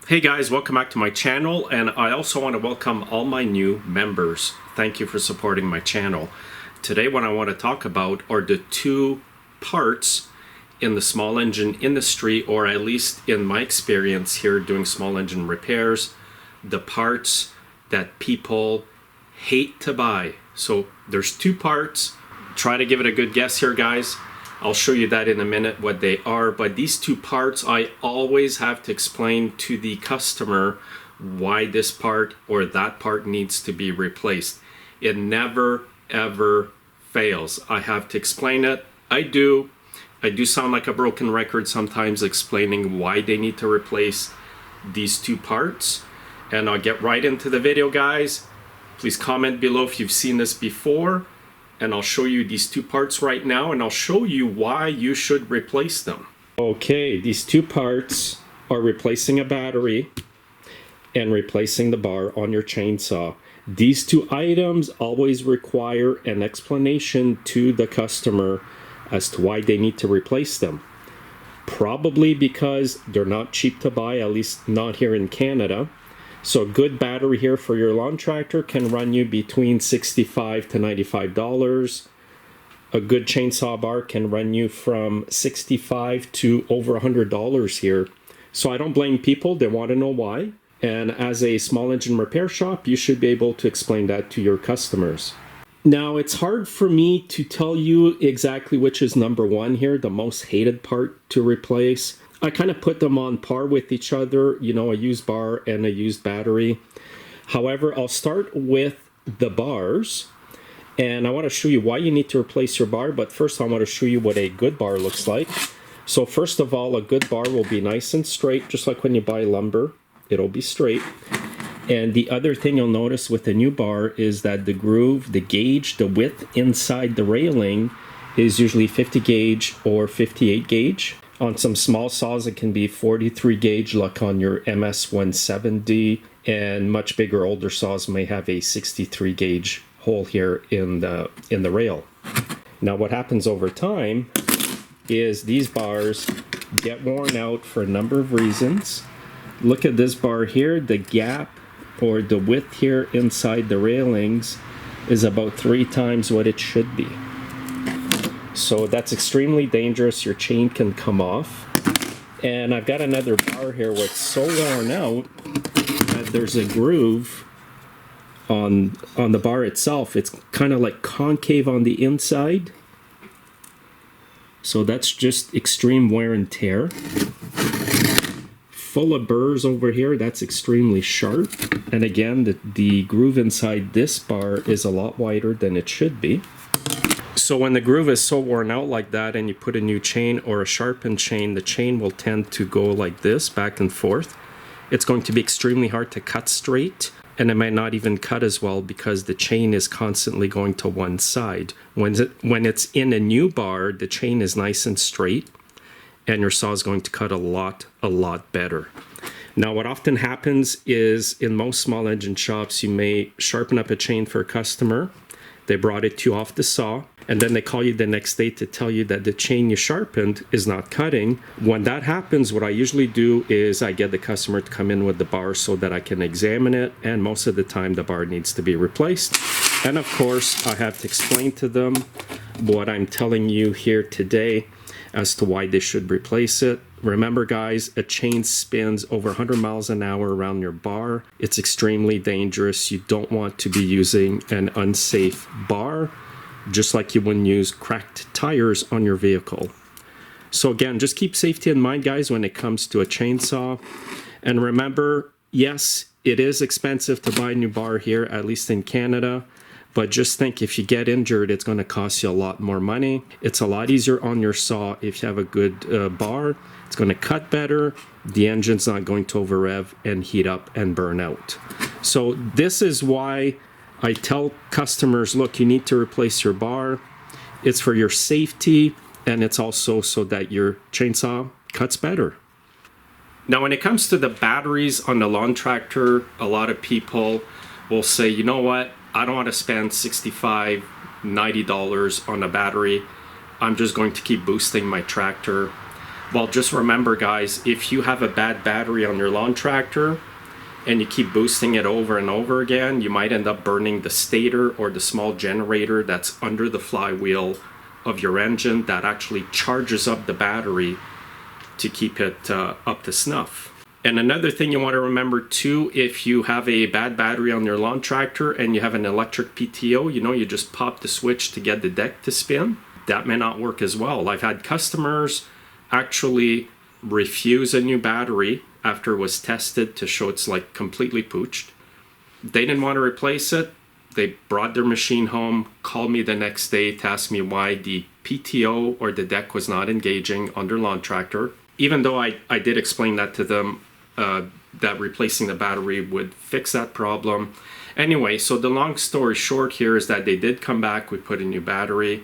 Hey guys, welcome back to my channel, and I also want to welcome all my new members. Thank you for supporting my channel. Today what I want to talk about are the two parts in the small engine industry, or at least in my experience here doing small engine repairs, the parts that people hate to buy. So there's two parts. Try to give it a good guess here, guys. I'll show you that in a minute what they are, but these two parts I always have to explain to the customer why this part or that part needs to be replaced. It never ever fails. I have to explain it. I do sound like a broken record sometimes explaining why they need to replace these two parts, and I'll get right into the video, guys. Please comment below if you've seen this before, and I'll show you these two parts right now, and I'll show you why you should replace them. Okay, these two parts are replacing a battery and replacing the bar on your chainsaw. These two items always require an explanation to the customer as to why they need to replace them. Probably because they're not cheap to buy, at least not here in Canada. So a good battery here for your lawn tractor can run you between $65 to $95. A good chainsaw bar can run you from $65 to over $100 here. So I don't blame people, they want to know why. And as a small engine repair shop, you should be able to explain that to your customers. Now, it's hard for me to tell you exactly which is number one here, the most hated part to replace. I kind of put them on par with each other, you know, a used bar and a used battery. However, I'll start with the bars, and I want to show you why you need to replace your bar, but first I want to show you what a good bar looks like. So first of all, a good bar will be nice and straight, just like when you buy lumber, it'll be straight. And the other thing you'll notice with a new bar is that the groove, the gauge, the width inside the railing is usually 50 gauge or 58 gauge. On some small saws, it can be 43 gauge, like on your MS 170, and much bigger, older saws may have a 63 gauge hole here in the rail. Now, what happens over time is these bars get worn out for a number of reasons. Look at this bar here. The gap or the width here inside the railings is about 3 times what it should be. So that's extremely dangerous. Your chain can come off. And I've got another bar here where it's so worn out that there's a groove on the bar itself. It's kind of like concave on the inside. So that's just extreme wear and tear. Full of burrs over here, that's extremely sharp. And again, the groove inside this bar is a lot wider than it should be. So when the groove is so worn out like that and you put a new chain or a sharpened chain, the chain will tend to go like this, back and forth. It's going to be extremely hard to cut straight, and it might not even cut as well because the chain is constantly going to one side. When it's in a new bar, the chain is nice and straight, and your saw is going to cut a lot better. Now, what often happens is in most small engine shops, you may sharpen up a chain for a customer. They brought it to you off the saw, and then they call you the next day to tell you that the chain you sharpened is not cutting. When that happens, what I usually do is I get the customer to come in with the bar so that I can examine it, and most of the time the bar needs to be replaced. And of course, I have to explain to them what I'm telling you here today as to why they should replace it. Remember, guys, a chain spins over 100 miles an hour around your bar. It's extremely dangerous. You don't want to be using an unsafe bar, just like you wouldn't use cracked tires on your vehicle. So again, just keep safety in mind, guys, when it comes to a chainsaw. And remember, yes, it is expensive to buy a new bar here, at least in Canada. But just think, if you get injured, it's going to cost you a lot more money. It's a lot easier on your saw if you have a good bar. It's going to cut better. The engine's not going to over rev and heat up and burn out. So this is why I tell customers, look, you need to replace your bar. It's for your safety, and it's also so that your chainsaw cuts better. Now, when it comes to the batteries on the lawn tractor, a lot of people will say, you know what? I don't want to spend $65, $90 on a battery. I'm just going to keep boosting my tractor. Well, just remember guys, if you have a bad battery on your lawn tractor and you keep boosting it over and over again, you might end up burning the stator or the small generator that's under the flywheel of your engine that actually charges up the battery to keep it up to snuff. And another thing you want to remember too, if you have a bad battery on your lawn tractor and you have an electric PTO, you know, you just pop the switch to get the deck to spin, that may not work as well. I've had customers actually refuse a new battery after it was tested to show it's like completely pooched. They didn't want to replace it. They brought their machine home, called me the next day to ask me why the PTO or the deck was not engaging on their lawn tractor. Even though I did explain that to them, that replacing the battery would fix that problem. Anyway, so the long story short here is that they did come back, we put a new battery,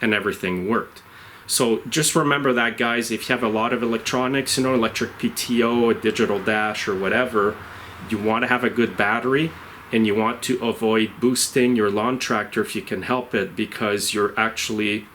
and everything worked. So just remember that, guys, if you have a lot of electronics, you know, electric PTO, a digital dash, or whatever, you want to have a good battery, and you want to avoid boosting your lawn tractor if you can help it, because you're actually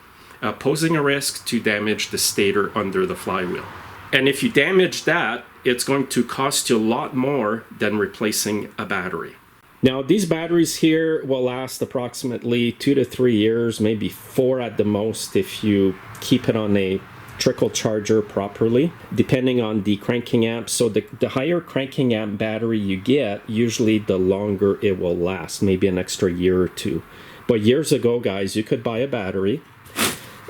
posing a risk to damage the stator under the flywheel. And if you damage that, it's going to cost you a lot more than replacing a battery. Now, these batteries here will last approximately 2 to 3 years, maybe 4 at the most if you keep it on a trickle charger properly, depending on the cranking amp. So the higher cranking amp battery you get, usually the longer it will last, maybe an extra year or 2. But years ago, guys, you could buy a battery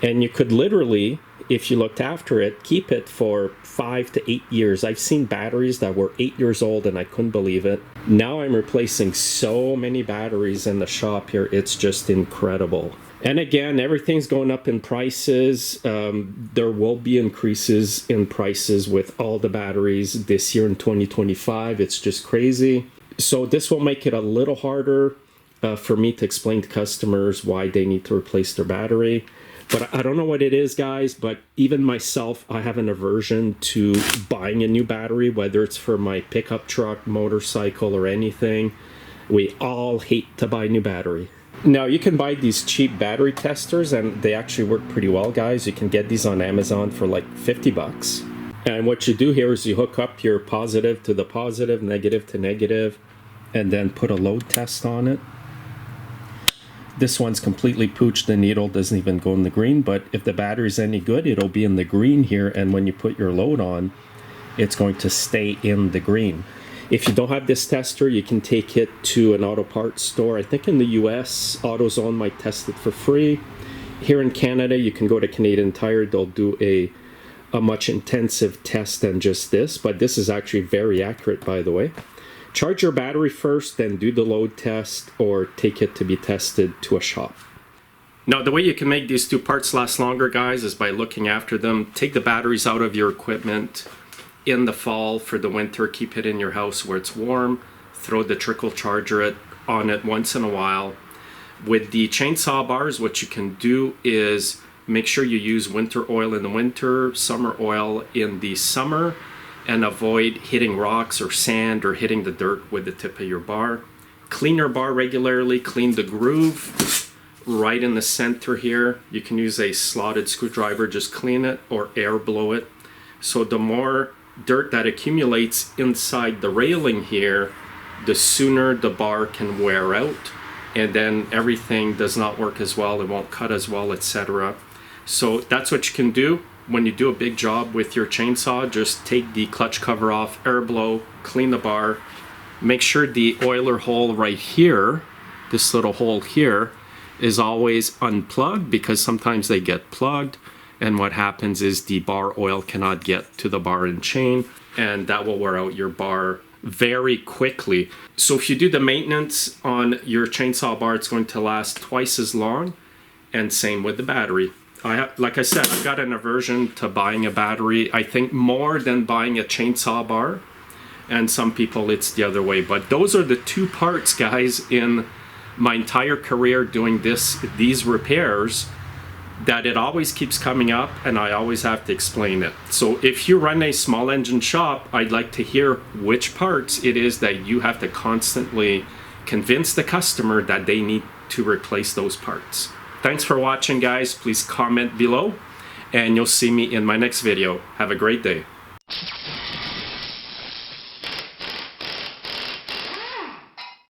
and you could literally, if you looked after it, keep it for 5 to 8 years. I've seen batteries that were 8 years old and I couldn't believe it. Now I'm replacing so many batteries in the shop here. It's just incredible. And again, everything's going up in prices. There will be increases in prices with all the batteries this year in 2025. It's just crazy. So this will make it a little harder for me to explain to customers why they need to replace their battery. But I don't know what it is, guys, but even myself, I have an aversion to buying a new battery, whether it's for my pickup truck, motorcycle, or anything. We all hate to buy a new battery. Now, you can buy these cheap battery testers, and they actually work pretty well, guys. You can get these on Amazon for like 50 bucks. And what you do here is you hook up your positive to the positive, negative to negative, and then put a load test on it. This one's completely pooched. The needle doesn't even go in the green, but if the battery's any good, it'll be in the green here, and when you put your load on, it's going to stay in the green. If you don't have this tester, you can take it to an auto parts store. I think in the US, AutoZone might test it for free. Here in Canada, you can go to Canadian Tire. They'll do a much intensive test than just this, but this is actually very accurate, by the way. Charge your battery first, then do the load test, or take it to be tested to a shop. Now, the way you can make these two parts last longer, guys, is by looking after them. Take the batteries out of your equipment in the fall for the winter. Keep it in your house where it's warm. Throw the trickle charger on it once in a while. With the chainsaw bars, what you can do is make sure you use winter oil in the winter, summer oil in the summer, and avoid hitting rocks or sand or hitting the dirt with the tip of your bar. Clean your bar regularly. Clean the groove right in the center here. You can use a slotted screwdriver, just clean it, or air blow it. So the more dirt that accumulates inside the railing here, the sooner the bar can wear out, and then everything does not work as well, it won't cut as well, etc. So that's what you can do. When you do a big job with your chainsaw, just take the clutch cover off, air blow, clean the bar. Make sure the oiler hole right here, this little hole here, is always unplugged, because sometimes they get plugged, and what happens is the bar oil cannot get to the bar and chain, and that will wear out your bar very quickly. So if you do the maintenance on your chainsaw bar, it's going to last twice as long, and same with the battery. Like I said, I've got an aversion to buying a battery. I think more than buying a chainsaw bar, and some people it's the other way. But those are the two parts, guys, in my entire career doing these repairs, that it always keeps coming up, and I always have to explain it. So if you run a small engine shop, I'd like to hear which parts it is that you have to constantly convince the customer that they need to replace those parts. Thanks for watching, guys. Please comment below, and you'll see me in my next video. Have a great day.